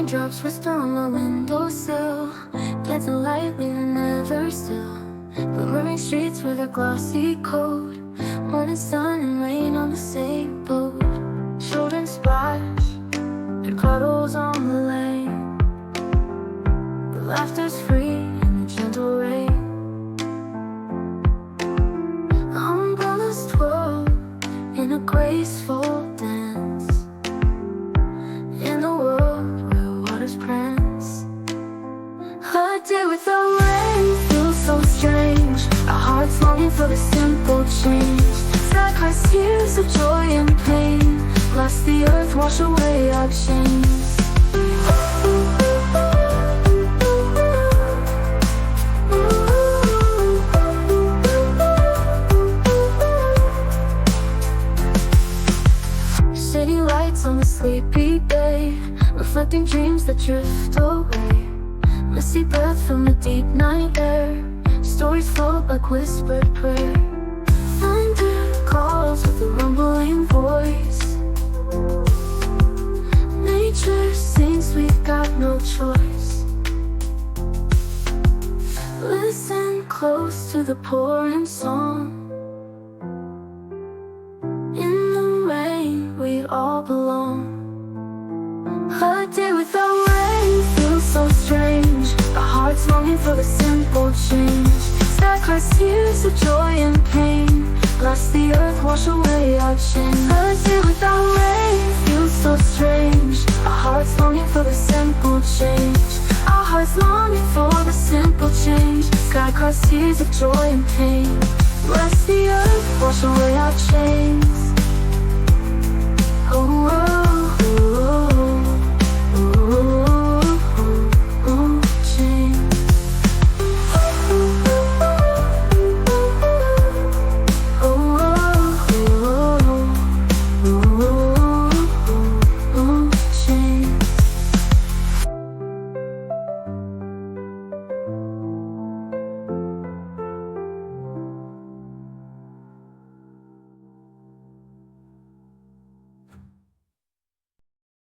Raindrops whisper on my windowsill, dancing lightly and never still. Glimmering streets with a glossy coat, morning sun and rain on the same boat. Children splash their puddles on the lane, but laughter's free in the gentle rain. Umbrellas twirl in a graceful dance, in a world where waters prance. A day without rain feels so strange, our hearts longing for the simple change. Sky cries tears of joy and pain, bless the earth, wash away our chains. City lights on the sleepy bay, reflecting dreams that drift away. Misty breath from the deep night air, stories float like whispered prayer. Thunder calls with a rumbling voice, nature sings, we've got no choice. Listen close to the pouring song, in the rain we all belong. A day without rain feels so strange, our hearts longing for the simple change. Sky cries tears of joy and pain, bless the earth, wash away our chains. A day without rain feels so strange, our hearts longing for the simple change. Our hearts longing for the simple change. Sky cries tears of joy and pain, bless the earth, wash away our